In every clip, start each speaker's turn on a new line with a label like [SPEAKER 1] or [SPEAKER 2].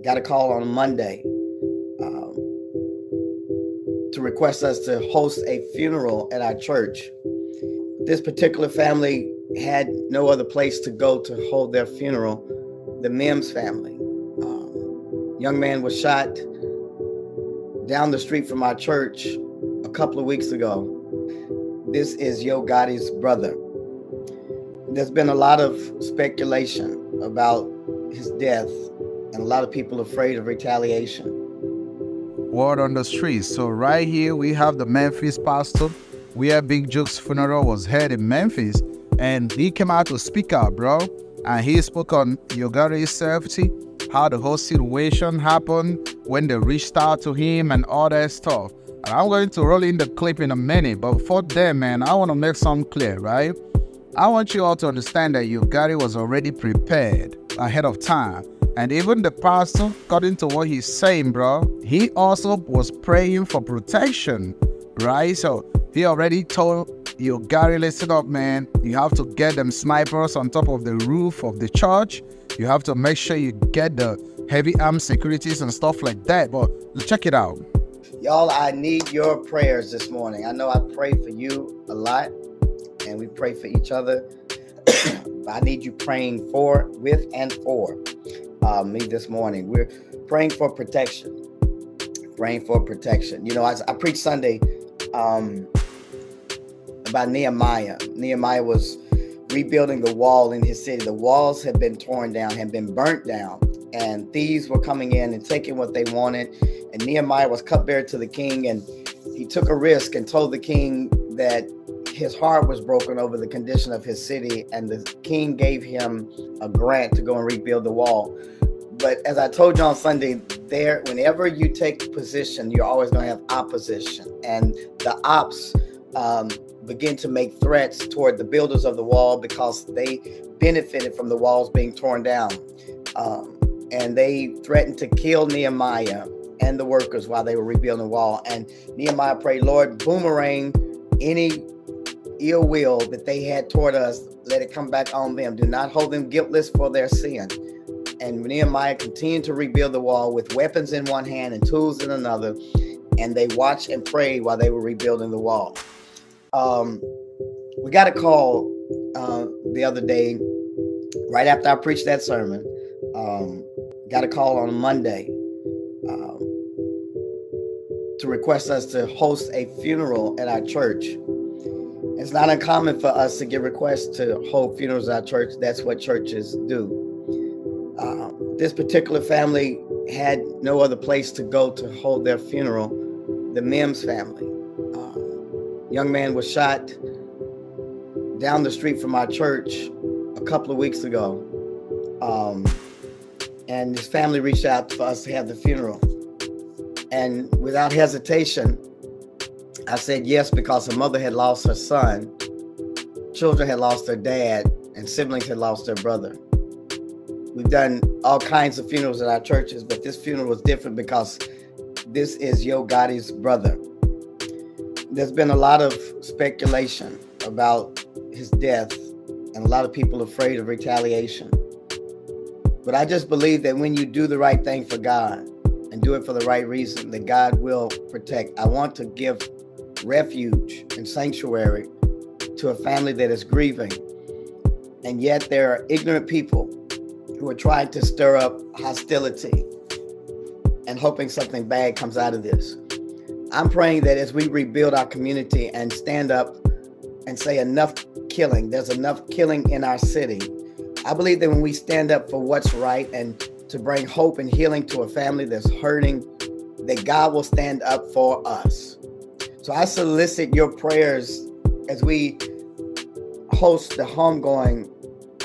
[SPEAKER 1] got a call on Monday um, to request us to host a funeral at our church. This particular family had no other place to go to hold their funeral. The Mims family. Young man was shot down the street from our church a couple of weeks ago. This is Gotti's brother. There's been a lot of speculation about his death, and a lot of people afraid of retaliation.
[SPEAKER 2] Word on the streets. So right here we have the Memphis pastor, where Big Jook's funeral was held in Memphis, and he came out to speak out, bro. And he spoke on Gotti's safety, how the whole situation happened when they reached out to him and all that stuff. And I'm going to roll in the clip in a minute, but before that, man, I want to make something clear, right? I want you all to understand that Gotti was already prepared ahead of time. And even the pastor, according to what he's saying, bro, he also was praying for protection, right? So he already told Gotti, listen up, man, you have to get them snipers on top of the roof of the church. You have to make sure you get the heavy armed securities and stuff like that. But check it out.
[SPEAKER 1] Y'all, I need your prayers this morning. I know I pray for you a lot, and we pray for each other. But I need you praying for, with, and for me this morning. We're praying for protection. Praying for protection. You know, I preached Sunday about Nehemiah. Nehemiah was rebuilding the wall in his city. The walls had been torn down, had been burnt down, and thieves were coming in and taking what they wanted. And Nehemiah was cupbearer to the king, and he took a risk and told the king that his heart was broken over the condition of his city, and the king gave him a grant to go and rebuild the wall. But as I told you on Sunday, whenever you take position, you're always going to have opposition, and the ops begin to make threats toward the builders of the wall because they benefited from the walls being torn down. And they threatened to kill Nehemiah and the workers while they were rebuilding the wall. And Nehemiah prayed, Lord, boomerang any ill will that they had toward us. Let it come back on them. Do not hold them guiltless for their sin. And Nehemiah continued to rebuild the wall with weapons in one hand and tools in another. And they watched and prayed while they were rebuilding the wall. We got a call the other day, right after I preached that sermon. Got a call on Monday to request us to host a funeral at our church. It's not uncommon for us to get requests to hold funerals at our church. That's what churches do. This particular family had no other place to go to hold their funeral. The Mims family. Young man was shot down the street from our church a couple of weeks ago. And his family reached out for us to have the funeral. And without hesitation, I said yes, because her mother had lost her son, children had lost their dad, and siblings had lost their brother. We've done all kinds of funerals at our churches, but this funeral was different because this is Gotti's brother. There's been a lot of speculation about his death, and a lot of people afraid of retaliation. But I just believe that when you do the right thing for God and do it for the right reason, that God will protect. I want to give refuge and sanctuary to a family that is grieving. And yet there are ignorant people who are trying to stir up hostility and hoping something bad comes out of this. I'm praying that as we rebuild our community and stand up and say enough killing, there's enough killing in our city. I believe that when we stand up for what's right and to bring hope and healing to a family that's hurting, that God will stand up for us. So I solicit your prayers as we host the homegoing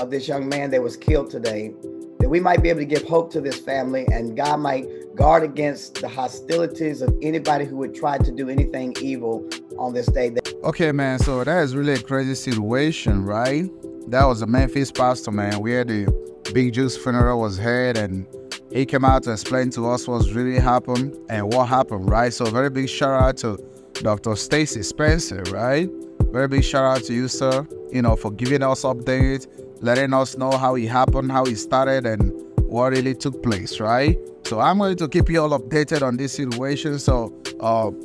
[SPEAKER 1] of this young man that was killed today, that we might be able to give hope to this family, and God might guard against the hostilities of anybody who would try to do anything evil on this day.
[SPEAKER 2] Okay, man, so that is really a crazy situation, right? That was a Memphis pastor, man, where the Big Jook's funeral was held, and he came out to explain to us what's really happened and what happened, right? So very big shout out to Dr. Stacy Spencer, right? Very big shout out to you, sir, for giving us updates, letting us know how it happened, how it started, and what really took place, right? So So I'm going to keep you all updated on this situation. So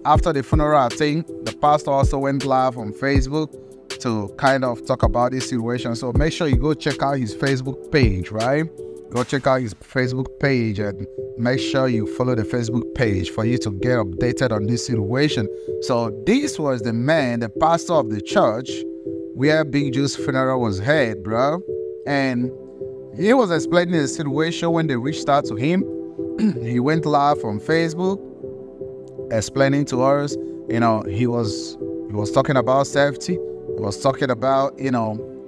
[SPEAKER 2] after the funeral, I think the pastor also went live on Facebook to kind of talk about this situation. So make sure you go check out his Facebook page, right? Go check out his Facebook page and make sure you follow the Facebook page for you to get updated on this situation. So this was the man, the pastor of the church where Big Jook's funeral was held, bro. And he was explaining the situation when they reached out to him. He went live on Facebook explaining to us, he was talking about safety. He was talking about,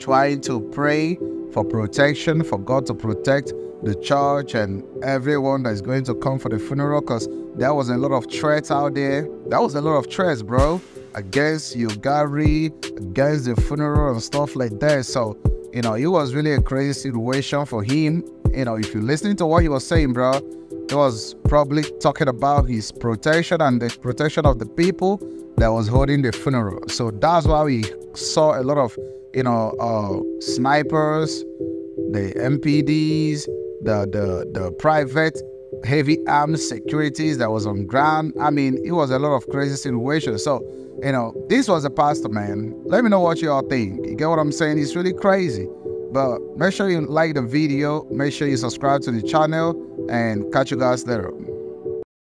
[SPEAKER 2] trying to pray for protection, for God to protect the church and everyone that's going to come for the funeral, because there was a lot of threats out there. There was a lot of threats, bro, against Gary, against the funeral and stuff like that. So, it was really a crazy situation for him. If you're listening to what he was saying, bro, he was probably talking about his protection and the protection of the people that was holding the funeral. So that's why we saw a lot of, snipers, the MPDs, the private heavy armed securities that was on ground. I mean, it was a lot of crazy situations. So, this was a pastor, man. Let me know what y'all think. You get what I'm saying? It's really crazy. But make sure you like the video. Make sure you subscribe to the channel and catch you guys later.